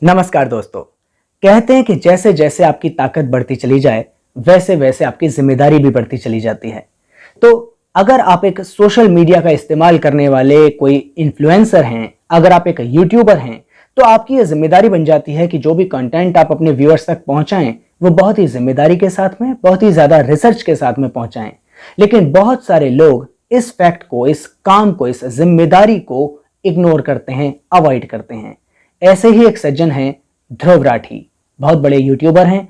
नमस्कार दोस्तों। कहते हैं कि जैसे जैसे आपकी ताकत बढ़ती चली जाए वैसे वैसे आपकी जिम्मेदारी भी बढ़ती चली जाती है। तो अगर आप एक सोशल मीडिया का इस्तेमाल करने वाले कोई इन्फ्लुएंसर हैं, अगर आप एक यूट्यूबर हैं, तो आपकी यह जिम्मेदारी बन जाती है कि जो भी कंटेंट आप अपने व्यूअर्स तक पहुंचाएं वो बहुत ही जिम्मेदारी के साथ में, बहुत ही ज्यादा रिसर्च के साथ में पहुंचाएं। लेकिन बहुत सारे लोग इस फैक्ट को, इस काम को, इस जिम्मेदारी को इग्नोर करते हैं, अवॉइड करते हैं। ऐसे ही एक सज्जन हैं ध्रुव राठी, बहुत बड़े यूट्यूबर हैं।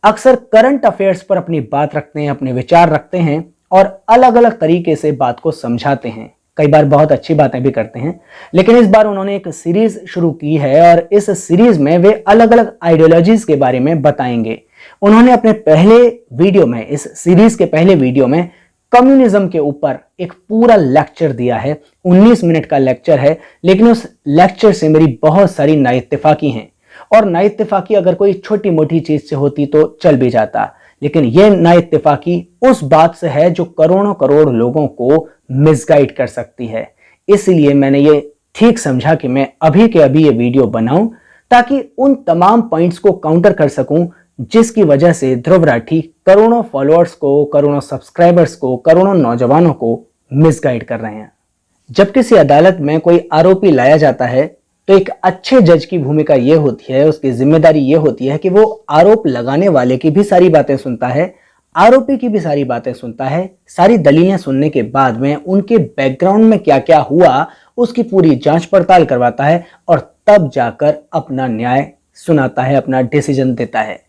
अक्सर करंट अफेयर्स पर अपनी बात रखते हैं, अपने विचार रखते हैं और अलग अलग तरीके से बात को समझाते हैं। कई बार बहुत अच्छी बातें भी करते हैं। लेकिन इस बार उन्होंने एक सीरीज शुरू की है और इस सीरीज में वे अलग अलग आइडियोलॉजीज के बारे में बताएंगे। उन्होंने अपने पहले वीडियो में, इस सीरीज के पहले वीडियो में कम्युनिज्म के ऊपर एक पूरा लेक्चर दिया है। 19 मिनट का लेक्चर है, लेकिन उस लेक्चर से मेरी बहुत सारी नाइत्तेफाकी हैं। और नाइत्तेफाकी अगर कोई छोटी मोटी चीज से होती तो चल भी जाता, लेकिन यह नाइत्तेफाकी उस बात से है जो करोड़ों करोड़ लोगों को मिसगाइड कर सकती है। इसलिए मैंने ये ठीक समझा कि मैं अभी के अभी ये वीडियो बनाऊं ताकि उन तमाम पॉइंट्स को काउंटर कर सकूं जिसकी वजह से ध्रुव राठी करोड़ों फॉलोअर्स को, करोड़ों सब्सक्राइबर्स को, करोड़ों नौजवानों को मिसगाइड कर रहे हैं। जब किसी अदालत में कोई आरोपी लाया जाता है तो एक अच्छे जज की भूमिका यह होती है, उसकी जिम्मेदारी यह होती है कि वो आरोप लगाने वाले की भी सारी बातें सुनता है, आरोपी की भी सारी बातें सुनता है। सारी दलीलें सुनने के बाद में उनके बैकग्राउंड में क्या क्या हुआ उसकी पूरी जांच पड़ताल करवाता है और तब जाकर अपना न्याय सुनाता है, अपना डिसीजन देता है।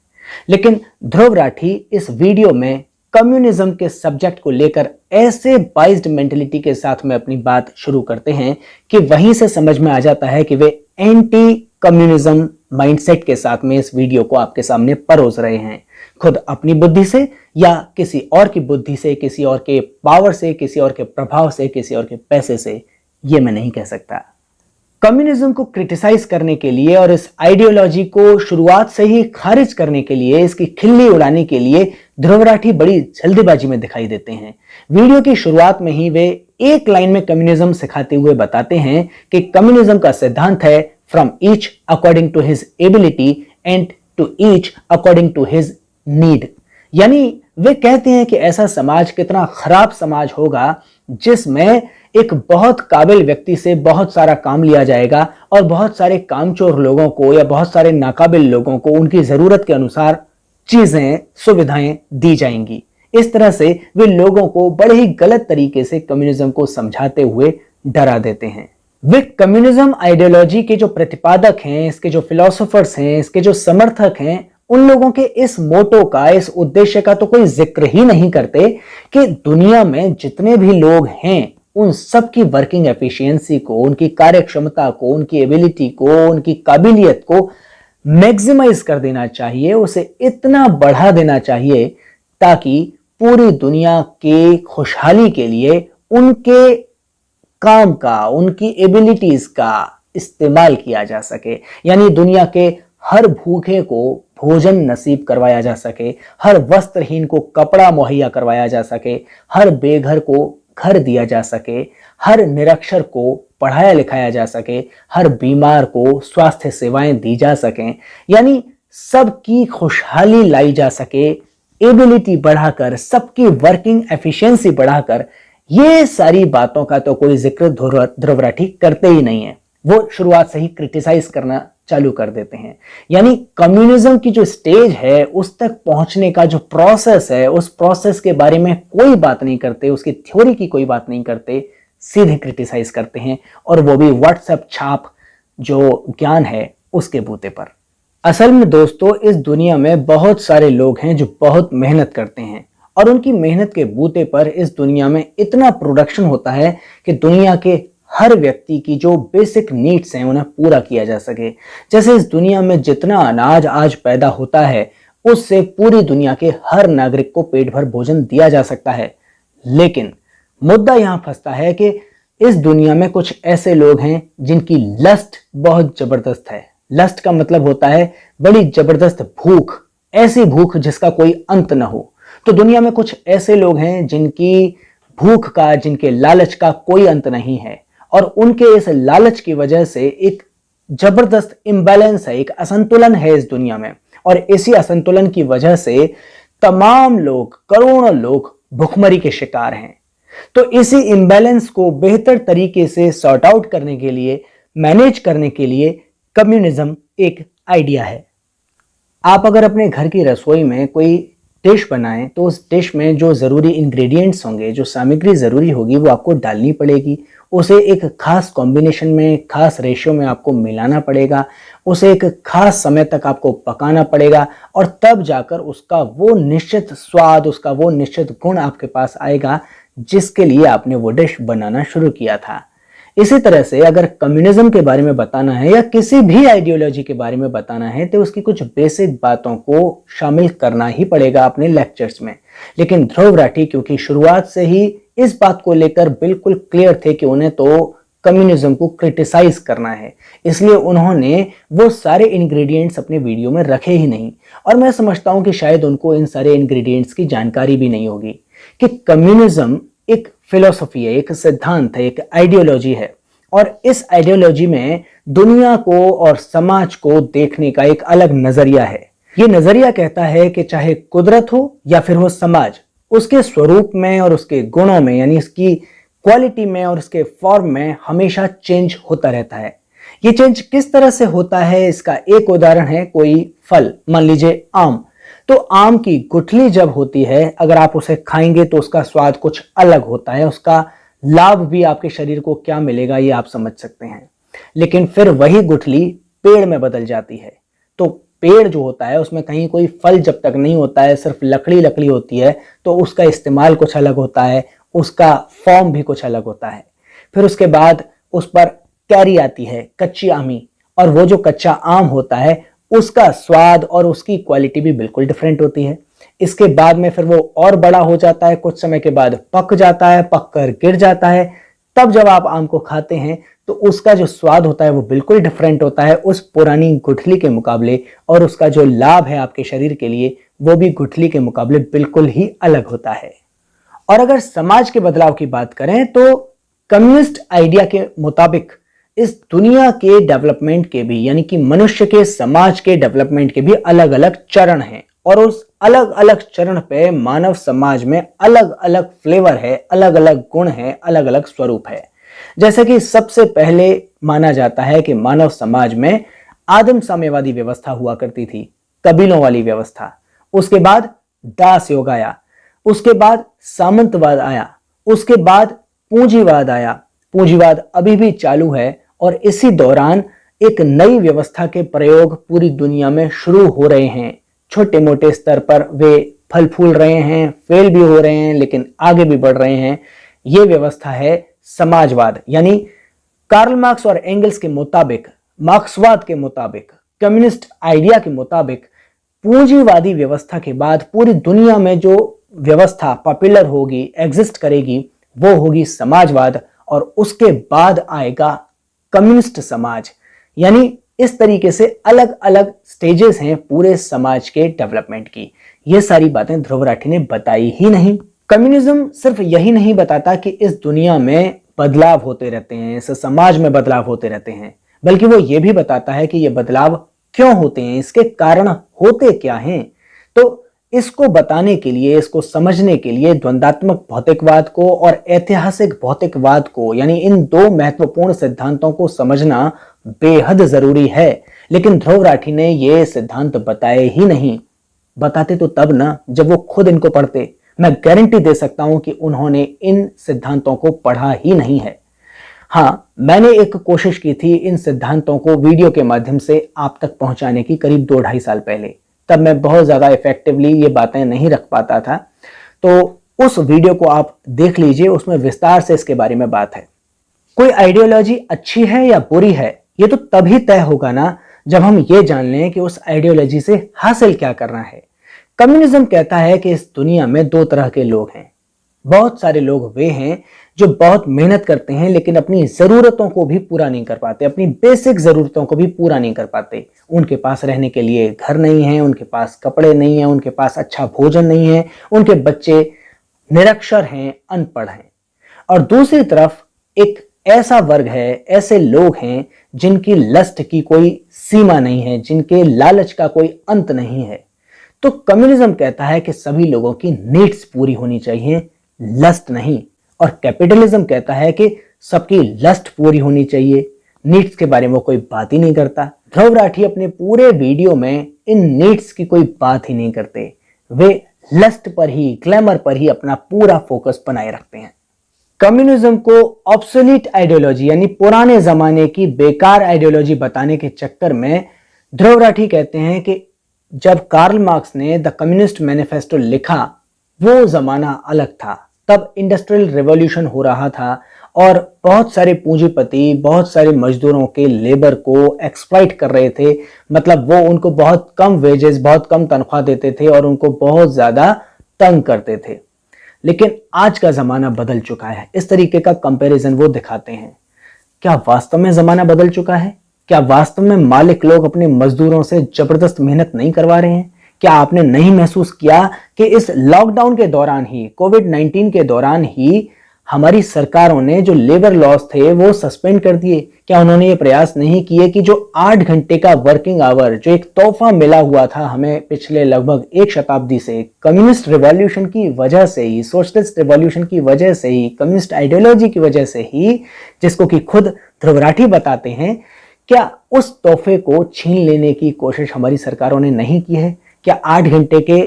लेकिन ध्रुव राठी इस वीडियो में कम्युनिज्म के सब्जेक्ट को लेकर ऐसे बाइज्ड मेंटलिटी के साथ में अपनी बात शुरू करते हैं कि वहीं से समझ में आ जाता है कि वे एंटी कम्युनिज्म माइंडसेट के साथ में इस वीडियो को आपके सामने परोस रहे हैं। खुद अपनी बुद्धि से या किसी और की बुद्धि से, किसी और के पावर से, किसी और के प्रभाव से, किसी और के पैसे से, ये मैं नहीं कह सकता। कम्युनिज्म को क्रिटिसाइज करने के लिए और इस आइडियोलॉजी को शुरुआत से ही खारिज करने के लिए, इसकी खिल्ली उड़ाने के लिए ध्रुव राठी बड़ी जल्दीबाजी में दिखाई देते हैं। वीडियो की शुरुआत में ही वे एक लाइन में कम्युनिज्म सिखाते हुए बताते हैं कि कम्युनिज्म का सिद्धांत है from each according to his ability and to each according to his need. यानी वे कहते हैं कि ऐसा समाज कितना खराब समाज होगा जिसमें एक बहुत काबिल व्यक्ति से बहुत सारा काम लिया जाएगा और बहुत सारे कामचोर लोगों को या बहुत सारे नाकाबिल लोगों को उनकी जरूरत के अनुसार चीजें, सुविधाएं दी जाएंगी। इस तरह से वे लोगों को बड़े ही गलत तरीके से कम्युनिज्म को समझाते हुए डरा देते हैं। वे कम्युनिज्म आइडियोलॉजी के जो प्रतिपादक हैं, इसके जो फिलोसोफर्स हैं, इसके जो समर्थक हैं, उन लोगों के इस मोटो का, इस उद्देश्य का तो कोई जिक्र ही नहीं करते कि दुनिया में जितने भी लोग हैं उन सब की वर्किंग एफिशिएंसी को, उनकी कार्यक्षमता को, उनकी एबिलिटी को, उनकी काबिलियत को मैक्सिमाइज कर देना चाहिए, उसे इतना बढ़ा देना चाहिए ताकि पूरी दुनिया के खुशहाली के लिए उनके काम का, उनकी एबिलिटीज का इस्तेमाल किया जा सके। यानी दुनिया के हर भूखे को भोजन नसीब करवाया जा सके, हर वस्त्रहीन को कपड़ा मुहैया करवाया जा सके, हर बेघर को घर दिया जा सके, हर निरक्षर को पढ़ाया लिखाया जा सके, हर बीमार को स्वास्थ्य सेवाएं दी जा सकें। यानी सबकी खुशहाली लाई जा सके, एबिलिटी बढ़ाकर, सबकी वर्किंग एफिशिएंसी बढ़ाकर। ये सारी बातों का तो कोई जिक्र ध्रुव राठी करते ही नहीं है। वो शुरुआत से ही क्रिटिसाइज करना चालू कर देते हैं। यानी कम्युनिज्म की जो स्टेज है उस तक पहुंचने का जो प्रोसेस है, उस प्रोसेस के बारे में कोई बात नहीं करते, उसकी थ्योरी की कोई बात नहीं करते, सीधे क्रिटिसाइज करते हैं, और वो भी व्हाट्सएप छाप जो ज्ञान है उसके बूते पर। असल में दोस्तों, इस दुनिया में बहुत सारे लोग हैं जो बहुत मेहनत करते हैं और उनकी मेहनत के बूते पर इस दुनिया में इतना प्रोडक्शन होता है कि दुनिया के हर व्यक्ति की जो बेसिक नीड्स हैं उन्हें पूरा किया जा सके। जैसे इस दुनिया में जितना अनाज आज पैदा होता है उससे पूरी दुनिया के हर नागरिक को पेट भर भोजन दिया जा सकता है। लेकिन मुद्दा यहां फंसता है कि इस दुनिया में कुछ ऐसे लोग हैं जिनकी लस्ट बहुत जबरदस्त है। लस्ट का मतलब होता है बड़ी जबरदस्त भूख, ऐसी भूख जिसका कोई अंत ना हो। तो दुनिया में कुछ ऐसे लोग हैं जिनकी भूख का, जिनके लालच का कोई अंत नहीं है और उनके इस लालच की वजह से एक जबरदस्त इम्बैलेंस है, एक असंतुलन है इस दुनिया में, और इसी असंतुलन की वजह से तमाम लोग, करोड़ों लोग भुखमरी के शिकार हैं। तो इसी इम्बैलेंस को बेहतर तरीके से सॉर्ट आउट करने के लिए, मैनेज करने के लिए कम्युनिज्म एक आइडिया है। आप अगर अपने घर की रसोई में कोई डिश बनाएं तो उस डिश में जो ज़रूरी इंग्रेडिएंट्स होंगे, जो सामग्री ज़रूरी होगी, वो आपको डालनी पड़ेगी। उसे एक खास कॉम्बिनेशन में, खास रेशियो में आपको मिलाना पड़ेगा। उसे एक खास समय तक आपको पकाना पड़ेगा और तब जाकर उसका वो निश्चित स्वाद, उसका वो निश्चित गुण आपके पास आएगा जिसके लिए आपने वो डिश बनाना शुरू किया था। इसी तरह से अगर कम्युनिज्म के बारे में बताना है या किसी भी आइडियोलॉजी के बारे में बताना है तो उसकी कुछ बेसिक बातों को शामिल करना ही पड़ेगा अपने लेक्चर्स में। लेकिन ध्रुव राठी क्योंकि शुरुआत से ही इस बात को लेकर बिल्कुल क्लियर थे कि उन्हें तो कम्युनिज्म को क्रिटिसाइज करना है, इसलिए उन्होंने वो सारे इंग्रेडिएंट्स अपने वीडियो में रखे ही नहीं। और मैं समझता हूं कि शायद उनको इन सारे इंग्रेडिएंट्स की जानकारी भी नहीं होगी कि कम्युनिज्म एक फिलॉसफी है, एक सिद्धांत है, एक आइडियोलॉजी है, और इस आइडियोलॉजी में दुनिया को और समाज को देखने का एक अलग नजरिया है। ये नजरिया कहता है कि चाहे कुदरत हो या फिर हो समाज, उसके स्वरूप में और उसके गुणों में, यानी इसकी क्वालिटी में और उसके फॉर्म में हमेशा चेंज होता रहता है। ये चेंज किस तरह से होता है, इसका एक उदाहरण है कोई फल, मान लीजिए आम। तो आम की गुठली जब होती है, अगर आप उसे खाएंगे तो उसका स्वाद कुछ अलग होता है, उसका लाभ भी आपके शरीर को क्या मिलेगा ये आप समझ सकते हैं। लेकिन फिर वही गुठली पेड़ में बदल जाती है, तो पेड़ जो होता है उसमें कहीं कोई फल जब तक नहीं होता है, सिर्फ लकड़ी लकड़ी होती है, तो उसका इस्तेमाल कुछ अलग होता है, उसका फॉर्म भी कुछ अलग होता है। फिर उसके बाद उस पर कैरी आती है, कच्ची आमी, और वो जो कच्चा आम होता है उसका स्वाद और उसकी क्वालिटी भी बिल्कुल डिफरेंट होती है। इसके बाद में फिर वो और बड़ा हो जाता है, कुछ समय के बाद पक जाता है, पक कर गिर जाता है। तब जब आप आम को खाते हैं तो उसका जो स्वाद होता है वो बिल्कुल डिफरेंट होता है उस पुरानी गुठली के मुकाबले, और उसका जो लाभ है आपके शरीर के लिए वो भी गुठली के मुकाबले बिल्कुल ही अलग होता है। और अगर समाज के बदलाव की बात करें तो कम्युनिस्ट आइडिया के मुताबिक इस दुनिया के डेवलपमेंट के भी, यानी कि मनुष्य के समाज के डेवलपमेंट के भी अलग अलग चरण हैं, और उस अलग अलग चरण पे मानव समाज में अलग अलग फ्लेवर है, अलग अलग गुण है, अलग अलग स्वरूप है। जैसे कि सबसे पहले माना जाता है कि मानव समाज में आदिम साम्यवादी व्यवस्था हुआ करती थी, कबीलों वाली व्यवस्था। उसके बाद दास योग आया, उसके बाद सामंतवाद आया, उसके बाद पूंजीवाद आया। पूंजीवाद अभी भी चालू है और इसी दौरान एक नई व्यवस्था के प्रयोग पूरी दुनिया में शुरू हो रहे हैं। छोटे मोटे स्तर पर वे फल फूल रहे हैं, फेल भी हो रहे हैं, लेकिन आगे भी बढ़ रहे हैं। यह व्यवस्था है समाजवाद, यानी कार्ल मार्क्स और एंगल्स के मुताबिक, मार्क्सवाद के मुताबिक, कम्युनिस्ट आइडिया के मुताबिक पूंजीवादी व्यवस्था के बाद पूरी दुनिया में जो व्यवस्था पॉपुलर होगी, एग्जिस्ट करेगी, वो होगी समाजवाद, और उसके बाद आएगा कम्युनिस्ट समाज। यानी इस तरीके से अलग अलग स्टेजेस हैं पूरे समाज के डेवलपमेंट की। ये सारी बातें ध्रुव राठी ने बताई ही नहीं। कम्युनिज्म सिर्फ यही नहीं बताता कि इस दुनिया में बदलाव होते रहते हैं, इस समाज में बदलाव होते रहते हैं, बल्कि वो ये भी बताता है कि ये बदलाव क्यों होते हैं, इसके कारण होते क्या हैं। तो इसको बताने के लिए, इसको समझने के लिए द्वंदात्मक भौतिकवाद को और ऐतिहासिक भौतिकवाद को, यानी इन दो महत्वपूर्ण सिद्धांतों को समझना बेहद जरूरी है। लेकिन ध्रुव राठी ने ये सिद्धांत बताए ही नहीं। बताते तो तब ना जब वो खुद इनको पढ़ते। मैं गारंटी दे सकता हूं कि उन्होंने इन सिद्धांतों को पढ़ा ही नहीं है। हाँ, मैंने एक कोशिश की थी इन सिद्धांतों को वीडियो के माध्यम से आप तक पहुंचाने की, करीब 2-2.5 साल पहले। तब मैं बहुत ज्यादा इफेक्टिवली ये बातें नहीं रख पाता था, तो उस वीडियो को आप देख लीजिए, उसमें विस्तार से इसके बारे में बात है। कोई आइडियोलॉजी अच्छी है या बुरी है, ये तो तभी तय होगा ना जब हम ये जान लें कि उस आइडियोलॉजी से हासिल क्या करना है। कम्युनिज्म कहता है कि इस दुनिया में दो तरह के लोग हैं। बहुत सारे लोग वे हैं जो बहुत मेहनत करते हैं लेकिन अपनी जरूरतों को भी पूरा नहीं कर पाते, अपनी बेसिक जरूरतों को भी पूरा नहीं कर पाते। उनके पास रहने के लिए घर नहीं है, उनके पास कपड़े नहीं है, उनके पास अच्छा भोजन नहीं है, उनके बच्चे निरक्षर हैं, अनपढ़ हैं। और दूसरी तरफ एक ऐसा वर्ग है, ऐसे लोग हैं जिनकी लस्ट की कोई सीमा नहीं है, जिनके लालच का कोई अंत नहीं है। तो कम्युनिज्म कहता है कि सभी लोगों की नीड्स पूरी होनी चाहिए, लस्ट नहीं। और कैपिटलिज्म कहता है कि सबकी लस्ट पूरी होनी चाहिए, नीड्स के बारे में वो कोई बात ही नहीं करता। ध्रुव राठी अपने पूरे वीडियो में इन नीड्स की कोई बात ही नहीं करते, वे लस्ट पर ही, ग्लैमर पर ही अपना पूरा फोकस बनाए रखते हैं। कम्युनिज्म को ऑब्सोलीट आइडियोलॉजी यानी पुराने जमाने की बेकार आइडियोलॉजी बताने के चक्कर में ध्रुव राठी कहते हैं कि जब कार्ल मार्क्स ने द कम्युनिस्ट मैनिफेस्टो लिखा वो जमाना अलग था, तब इंडस्ट्रियल रिवॉल्यूशन हो रहा था और बहुत सारे पूंजीपति बहुत सारे मजदूरों के लेबर को एक्सप्लॉइट कर रहे थे। मतलब वो उनको बहुत कम वेजेस, बहुत कम तनख्वाह देते थे और उनको बहुत ज्यादा तंग करते थे। लेकिन आज का जमाना बदल चुका है। इस तरीके का कंपैरिजन वो दिखाते हैं। क्या वास्तव में जमाना बदल चुका है? क्या वास्तव में मालिक लोग अपने मजदूरों से जबरदस्त मेहनत नहीं करवा रहे हैं? क्या आपने नहीं महसूस किया कि इस लॉकडाउन के दौरान ही, कोविड-19 के दौरान ही हमारी सरकारों ने जो लेबर लॉस थे वो सस्पेंड कर दिए? क्या उन्होंने ये प्रयास नहीं किए कि जो 8 घंटे का वर्किंग आवर, जो एक तोहफा मिला हुआ था हमें पिछले लगभग एक शताब्दी से, कम्युनिस्ट रिवॉल्यूशन की वजह से ही, सोशलिस्ट रिवॉल्यूशन की वजह से ही, कम्युनिस्ट आइडियोलॉजी की वजह से ही, जिसको कि खुद ध्रुव राठी बताते हैं, क्या उस तोहफे को छीन लेने की कोशिश हमारी सरकारों ने नहीं की है? क्या 8 घंटे के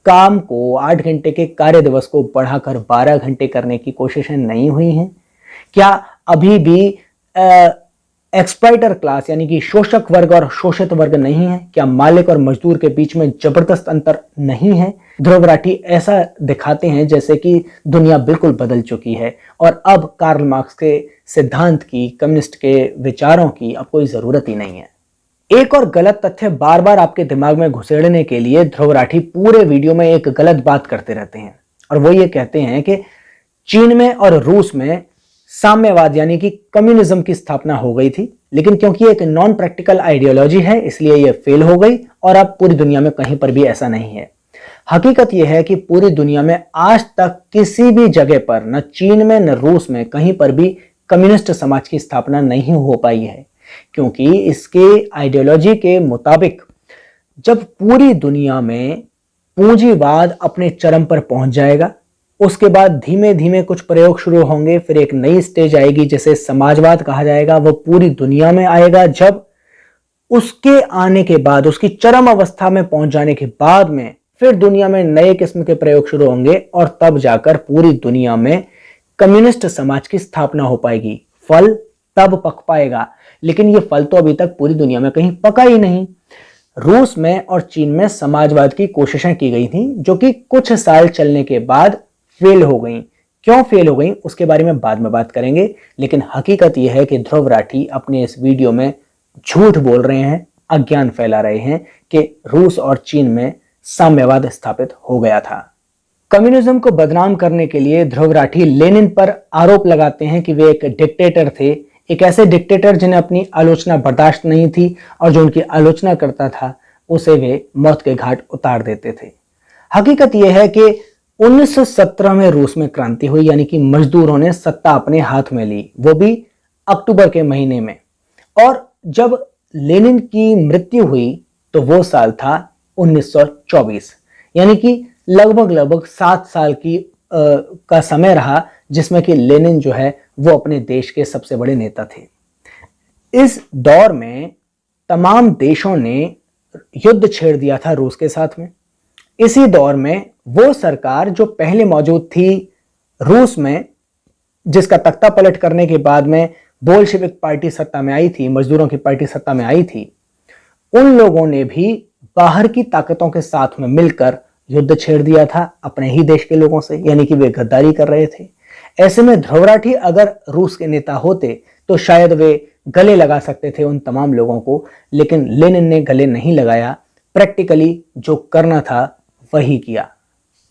काम को, 8 घंटे के कार्य दिवस को बढ़ाकर 12 घंटे करने की कोशिशें नहीं हुई हैं? क्या अभी भी एक्सप्लॉइटर क्लास यानी कि शोषक वर्ग और शोषित वर्ग नहीं है? क्या मालिक और मजदूर के बीच में जबरदस्त अंतर नहीं है? ध्रुव राठी ऐसा दिखाते हैं जैसे कि दुनिया बिल्कुल बदल चुकी है और अब कार्ल मार्क्स के सिद्धांत की, कम्युनिस्ट के विचारों की अब कोई जरूरत ही नहीं है। एक और गलत तथ्य बार बार आपके दिमाग में घुसेड़ने के लिए ध्रुव राठी पूरे वीडियो में एक गलत बात करते रहते हैं और वो ये कहते हैं कि चीन में और रूस में साम्यवाद यानी कि कम्युनिज्म की स्थापना हो गई थी, लेकिन क्योंकि एक नॉन प्रैक्टिकल आइडियोलॉजी है इसलिए यह फेल हो गई और अब पूरी दुनिया में कहीं पर भी ऐसा नहीं है। हकीकत यह है कि पूरी दुनिया में आज तक किसी भी जगह पर, न चीन में न रूस में, कहीं पर भी कम्युनिस्ट समाज की स्थापना नहीं हो पाई है, क्योंकि इसके आइडियोलॉजी के मुताबिक जब पूरी दुनिया में पूंजीवाद अपने चरम पर पहुंच जाएगा, उसके बाद धीमे धीमे कुछ प्रयोग शुरू होंगे, फिर एक नई स्टेज आएगी जिसे समाजवाद कहा जाएगा, वो पूरी दुनिया में आएगा। जब उसके आने के बाद, उसकी चरम अवस्था में पहुंच जाने के बाद में फिर दुनिया में नए किस्म के प्रयोग शुरू होंगे और तब जाकर पूरी दुनिया में कम्युनिस्ट समाज की स्थापना हो पाएगी। फल तब पक पाएगा, लेकिन ये फल तो अभी तक पूरी दुनिया में कहीं पका ही नहीं। रूस में और चीन में समाजवाद की कोशिशें की गई थी जो कि कुछ साल चलने के बाद फेल हो गई। क्यों फेल हो गई उसके बारे में बाद में बात करेंगे, लेकिन हकीकत यह है कि ध्रुव राठी अपने इस वीडियो में झूठ बोल रहे हैं, अज्ञान फैला रहे हैं कि रूस और चीन में साम्यवाद स्थापित हो गया था। कम्युनिज्म को बदनाम करने के लिए ध्रुव राठी लेनिन पर आरोप लगाते हैं कि वे एक डिक्टेटर थे, एक ऐसे डिक्टेटर जिन्हें अपनी आलोचना बर्दाश्त नहीं थी और जो उनकी आलोचना करता था उसे वे मौत के घाट उतार देते थे। हकीकत यह है कि 1917 में रूस में क्रांति हुई, यानी कि मजदूरों ने सत्ता अपने हाथ में ली, वो भी अक्टूबर के महीने में। और जब लेनिन की मृत्यु हुई तो वो साल था 1924, यानी कि लगभग 7 साल का समय रहा जिसमें कि लेनिन जो है वो अपने देश के सबसे बड़े नेता थे। इस दौर में तमाम देशों ने युद्ध छेड़ दिया था रूस के साथ में। इसी दौर में वो सरकार जो पहले मौजूद थी रूस में, जिसका तख्ता पलट करने के बाद में बोल्शेविक पार्टी सत्ता में आई थी, मजदूरों की पार्टी सत्ता में आई थी, उन लोगों ने भी बाहर की ताकतों के साथ में मिलकर युद्ध छेड़ दिया था अपने ही देश के लोगों से, यानी कि वे गद्दारी कर रहे थे। ऐसे में ध्रुव राठी अगर रूस के नेता होते तो शायद वे गले लगा सकते थे उन तमाम लोगों को, लेकिन लेनिन ने गले नहीं लगाया। प्रैक्टिकली जो करना था वही किया।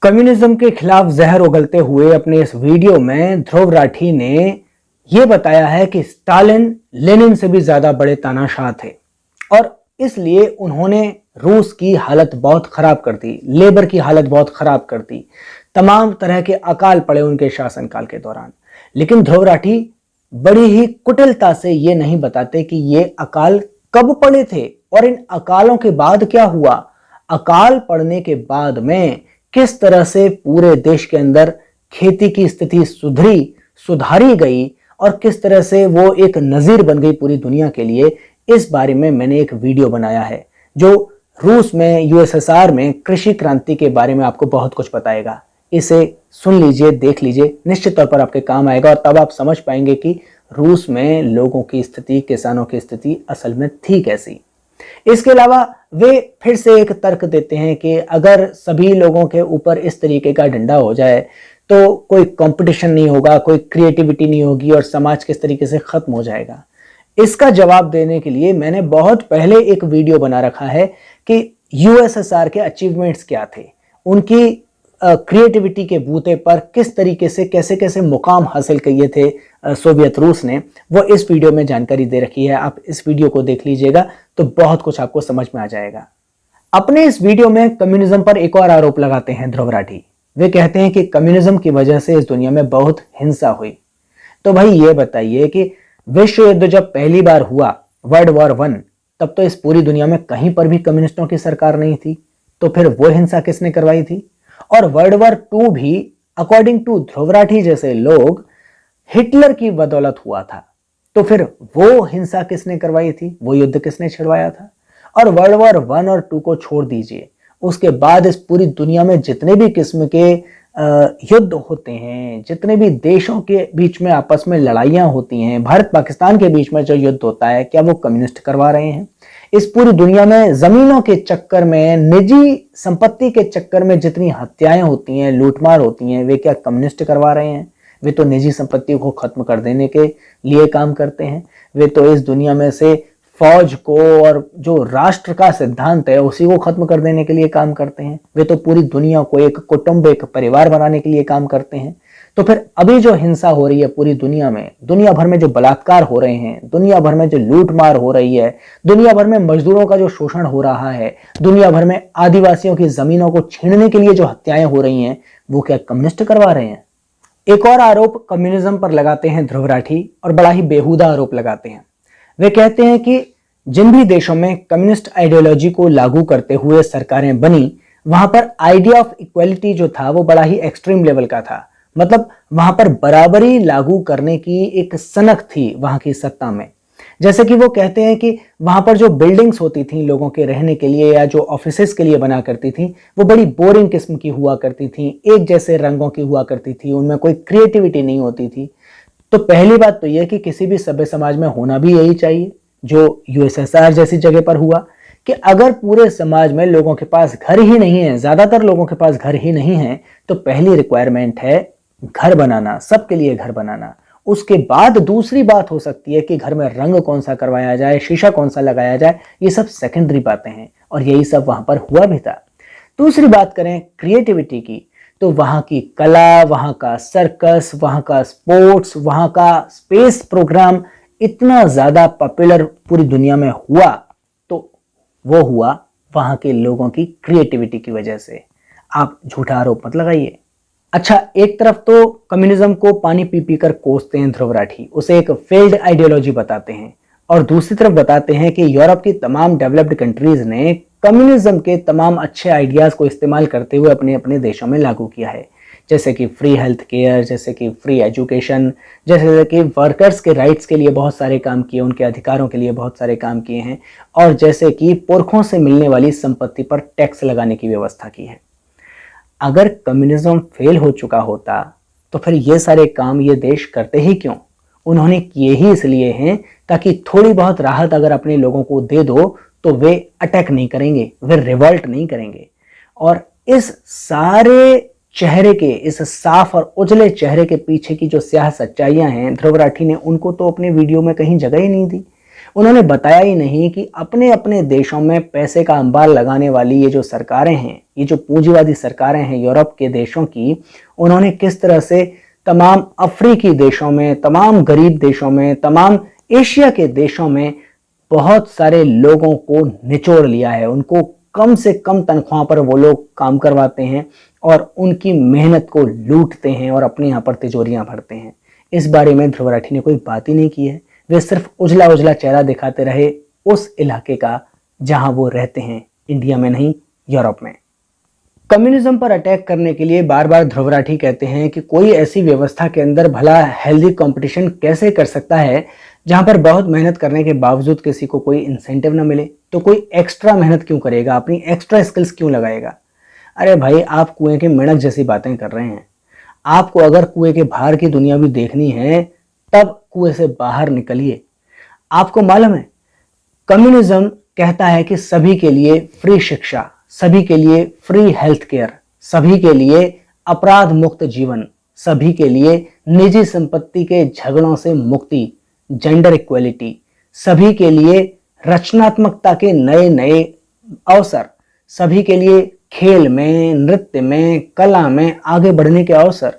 कम्युनिज्म के खिलाफ जहर उगलते हुए अपने इस वीडियो में ध्रुव राठी ने यह बताया है कि स्टालिन लेनिन से भी ज्यादा बड़े तानाशाह थे और इसलिए उन्होंने रूस की हालत बहुत खराब कर दी, लेबर की हालत बहुत खराब कर दी, तमाम तरह के अकाल पड़े उनके शासनकाल के दौरान। लेकिन ध्रुव राठी बड़ी ही कुटिलता से ये नहीं बताते कि ये अकाल कब पड़े थे और इन अकालों के बाद क्या हुआ, अकाल पड़ने के बाद में किस तरह से पूरे देश के अंदर खेती की स्थिति सुधारी गई और किस तरह से वो एक नजीर बन गई पूरी दुनिया के लिए। इस बारे में मैंने एक वीडियो बनाया है जो रूस में, यूएसएसआर में कृषि क्रांति के बारे में आपको बहुत कुछ बताएगा। इसे सुन लीजिए, देख लीजिए, निश्चित तौर पर आपके काम आएगा और तब आप समझ पाएंगे कि रूस में लोगों की स्थिति, किसानों की स्थिति असल में थी कैसी। इसके अलावा वे फिर से एक तर्क देते हैं कि अगर सभी लोगों के ऊपर इस तरीके का डंडा हो जाए तो कोई कंपटीशन नहीं होगा, कोई क्रिएटिविटी नहीं होगी और समाज किस तरीके से खत्म हो जाएगा। इसका जवाब देने के लिए मैंने बहुत पहले एक वीडियो बना रखा है कि यूएसएसआर के अचीवमेंट्स क्या थे, उनकी क्रिएटिविटी के बूते पर किस तरीके से कैसे कैसे मुकाम हासिल किए थे सोवियत रूस ने, वो इस वीडियो में जानकारी दे रखी है। आप इस वीडियो को देख लीजिएगा तो बहुत कुछ आपको समझ में आ जाएगा। अपने इस वीडियो में कम्युनिज्म पर एक और आरोप लगाते हैं ध्रुव राठी। वे कहते हैं कि कम्युनिज्म की वजह से इस दुनिया में बहुत हिंसा हुई। तो भाई ये बताइए कि विश्व युद्ध जब पहली बार हुआ, वर्ल्ड वॉर 1, तब तो इस पूरी दुनिया में कहीं पर भी कम्युनिस्टों की सरकार नहीं थी, तो फिर वो हिंसा किसने करवाई थी? और वर्ल्ड वॉर 2 भी अकॉर्डिंग टू ध्रुव राठी जैसे लोग हिटलर की बदौलत हुआ था, तो फिर वो हिंसा किसने करवाई थी, वो युद्ध किसने छिड़वाया था? और वर्ल्ड वॉर 1 और 2 को छोड़ दीजिए, उसके बाद इस पूरी दुनिया में जितने भी किस्म के युद्ध होते हैं, जितने भी देशों के बीच में आपस में लड़ाइयां होती हैं, भारत पाकिस्तान के बीच में जो युद्ध होता है, क्या वो कम्युनिस्ट करवा रहे हैं? इस पूरी दुनिया में जमीनों के चक्कर में, निजी संपत्ति के चक्कर में जितनी हत्याएं होती हैं, लूटमार होती हैं, वे क्या कम्युनिस्ट करवा रहे हैं? वे तो निजी संपत्ति को खत्म कर देने के लिए काम करते हैं। वे तो इस दुनिया में से फौज को और जो राष्ट्र का सिद्धांत है उसी को खत्म कर देने के लिए काम करते हैं। वे तो पूरी दुनिया को एक कुटुंब, एक परिवार बनाने के लिए काम करते हैं। तो फिर अभी जो हिंसा हो रही है पूरी दुनिया में, दुनिया भर में जो बलात्कार हो रहे हैं, दुनिया भर में जो लूटमार हो रही है, दुनिया भर में मजदूरों का जो शोषण हो रहा है, दुनिया भर में आदिवासियों की जमीनों को छीनने के लिए जो हत्याएं हो रही हैं, वो क्या कम्युनिस्ट करवा रहे हैं? एक और आरोप कम्युनिज्म पर लगाते हैं ध्रुव राठी और बड़ा ही बेहुदा आरोप लगाते हैं। वे कहते हैं कि जिन भी देशों में कम्युनिस्ट आइडियोलॉजी को लागू करते हुए सरकारें बनी, वहां पर आइडिया ऑफ इक्वलिटी जो था वो बड़ा ही एक्सट्रीम लेवल का था। मतलब वहां पर बराबरी लागू करने की एक सनक थी वहां की सत्ता में। जैसे कि वो कहते हैं कि वहां पर जो बिल्डिंग्स होती थी लोगों के रहने के लिए या जो ऑफिसेस के लिए बना करती थी, वो बड़ी बोरिंग किस्म की हुआ करती थी, एक जैसे रंगों की हुआ करती थी, उनमें कोई क्रिएटिविटी नहीं होती थी। तो पहली बात तो यह कि किसी भी सभ्य समाज में होना भी यही चाहिए जो यूएसएसआर जैसी जगह पर हुआ, कि अगर पूरे समाज में लोगों के पास घर ही नहीं है, ज्यादातर लोगों के पास घर ही नहीं है, तो पहली रिक्वायरमेंट है घर बनाना, सबके लिए घर बनाना। उसके बाद दूसरी बात हो सकती है कि घर में रंग कौन सा करवाया जाए, शीशा कौन सा लगाया जाए, ये सब सेकेंडरी बातें हैं और यही सब वहां पर हुआ भी था। दूसरी बात करें क्रिएटिविटी की, तो वहां की कला, वहां का सर्कस, वहां का स्पोर्ट्स, वहां का स्पेस प्रोग्राम इतना ज्यादा पॉपुलर पूरी दुनिया में हुआ, तो वो हुआ वहां के लोगों की क्रिएटिविटी की वजह से। आप झूठा आरोप मत लगाइए। अच्छा, एक तरफ तो कम्युनिज्म को पानी पी पी कर कोसते हैं ध्रुव राठी, उसे एक फेल्ड आइडियोलॉजी बताते हैं, और दूसरी तरफ बताते हैं कि यूरोप की तमाम डेवलप्ड कंट्रीज ने कम्युनिज्म के तमाम अच्छे आइडियाज को इस्तेमाल करते हुए अपने अपने देशों में लागू किया है, जैसे कि फ्री हेल्थ केयर, जैसे कि फ्री एजुकेशन, जैसे कि वर्कर्स के राइट्स के लिए बहुत सारे काम किए, उनके अधिकारों के लिए बहुत सारे काम किए हैं, और जैसे कि पुरखों से मिलने वाली संपत्ति पर टैक्स लगाने की व्यवस्था की है। अगर कम्युनिज्म फेल हो चुका होता तो फिर ये सारे काम ये देश करते ही क्यों? उन्होंने किए ही इसलिए हैं ताकि थोड़ी बहुत राहत अगर अपने लोगों को दे दो तो वे अटैक नहीं करेंगे, वे रिवॉल्ट नहीं करेंगे। और इस सारे चेहरे के, इस साफ और उजले चेहरे के पीछे की जो स्याह सच्चाइयां हैं, ध्रुव राठी ने उनको तो अपने वीडियो में कहीं जगह ही नहीं दी। उन्होंने बताया ही नहीं कि अपने अपने देशों में पैसे का अंबार लगाने वाली ये जो सरकारें हैं, ये जो पूंजीवादी सरकारें हैं यूरोप के देशों की, उन्होंने किस तरह से तमाम अफ्रीकी देशों में, तमाम गरीब देशों में, तमाम एशिया के देशों में बहुत सारे लोगों को निचोड़ लिया है। उनको कम से कम तनख्वाह पर वो लोग काम करवाते हैं और उनकी मेहनत को लूटते हैं और अपने यहाँ पर तिजोरियां भरते हैं। इस बारे में ध्रुव राठी ने कोई बात ही नहीं की है। वे सिर्फ उजला उजला चेहरा दिखाते रहे उस इलाके का जहां वो रहते हैं, इंडिया में नहीं, यूरोप में। कम्युनिज्म पर अटैक करने के लिए बार बार ध्रुव राठी कहते हैं कि कोई ऐसी व्यवस्था के अंदर भला हेल्दी कंपटीशन कैसे कर सकता है जहां पर बहुत मेहनत करने के बावजूद किसी को कोई इंसेंटिव ना मिले। तो कोई एक्स्ट्रा मेहनत क्यों करेगा, अपनी एक्स्ट्रा स्किल्स क्यों लगाएगा। अरे भाई, आप कुएं के मेंढक जैसी बातें कर रहे हैं। आपको अगर कुएं के बाहर की दुनिया भी देखनी है तब कुएं से बाहर निकलिए। आपको मालूम है, कम्युनिज्म कहता है कि सभी के लिए फ्री शिक्षा, सभी के लिए फ्री हेल्थ केयर, सभी के लिए अपराध मुक्त जीवन, सभी के लिए निजी संपत्ति के झगड़ों से मुक्ति, जेंडर इक्वलिटी, सभी के लिए रचनात्मकता के नए नए अवसर, सभी के लिए खेल में, नृत्य में, कला में आगे बढ़ने के अवसर।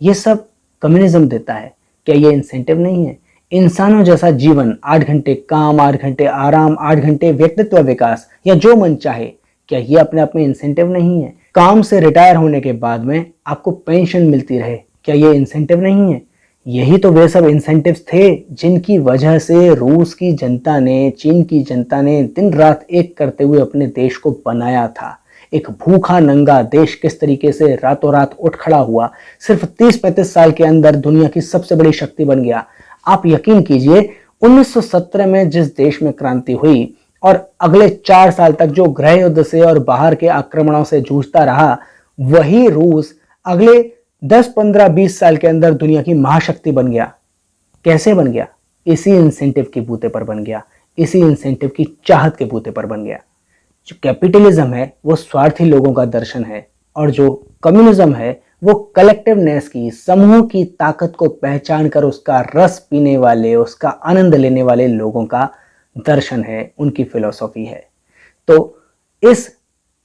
ये सब कम्युनिज्म देता है। क्या ये इंसेंटिव नहीं है? इंसानों जैसा जीवन, 8 घंटे काम, 8 घंटे आराम, 8 घंटे व्यक्तित्व विकास या जो मन चाहे, क्या ये अपने आप में इंसेंटिव नहीं है? काम से रिटायर होने के बाद में आपको पेंशन मिलती रहे, क्या ये इंसेंटिव नहीं है? यही तो वे सब इंसेंटिव्स थे जिनकी वजह से रूस की जनता ने, चीन की जनता ने दिन रात एक करते हुए अपने देश को बनाया था। एक भूखा नंगा देश किस तरीके से रातों रात उठ खड़ा हुआ, सिर्फ 30-35 साल के अंदर दुनिया की सबसे बड़ी शक्ति बन गया। आप यकीन कीजिए, 1917 में जिस देश में क्रांति हुई और अगले 4 साल तक जो गृह युद्ध से और बाहर के आक्रमणों से जूझता रहा, वही रूस अगले 10, 15, 20 साल के अंदर दुनिया की महाशक्ति बन गया। कैसे बन गया? इसी इंसेंटिव के बूते पर बन गया, इसी इंसेंटिव की चाहत के बूते पर बन गया। जो कैपिटलिज्म है वो स्वार्थी लोगों का दर्शन है और जो कम्युनिज्म है वो कलेक्टिवनेस की, समूह की ताकत को पहचान कर उसका रस पीने वाले, उसका आनंद लेने वाले लोगों का दर्शन है, उनकी फिलॉसफी है। तो इस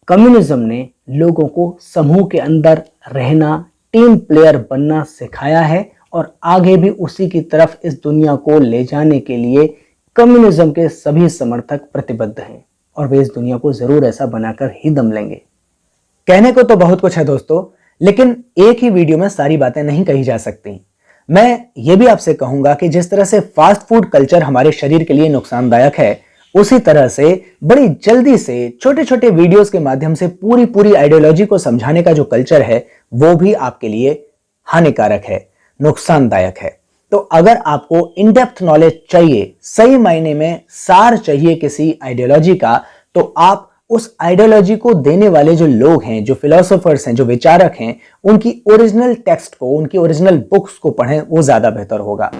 कम्युनिज्म ने लोगों को समूह के अंदर रहना, टीम प्लेयर बनना सिखाया है और आगे भी उसी की तरफ इस दुनिया को ले जाने के लिए कम्युनिज्म के सभी समर्थक प्रतिबद्ध हैं और वे इस दुनिया को जरूर ऐसा बनाकर ही दम लेंगे। कहने को तो बहुत कुछ है दोस्तों, लेकिन एक ही वीडियो में सारी बातें नहीं कही जा सकती। मैं ये भी आपसे कहूंगा कि जिस तरह से फास्ट फूड कल्चर हमारे शरीर के लिए नुकसानदायक है, उसी तरह से बड़ी जल्दी से छोटे छोटे वीडियोस के माध्यम से पूरी पूरी आइडियोलॉजी को समझाने का जो कल्चर है वो भी आपके लिए हानिकारक है, नुकसानदायक है। तो अगर आपको इन डेप्थ नॉलेज चाहिए, सही मायने में सार चाहिए किसी आइडियोलॉजी का, तो आप उस आइडियोलॉजी को देने वाले जो लोग हैं, जो फिलोसोफर्स हैं, जो विचारक हैं, उनकी ओरिजिनल टेक्स्ट को, उनकी ओरिजिनल बुक्स को पढ़ें, वो ज्यादा बेहतर होगा।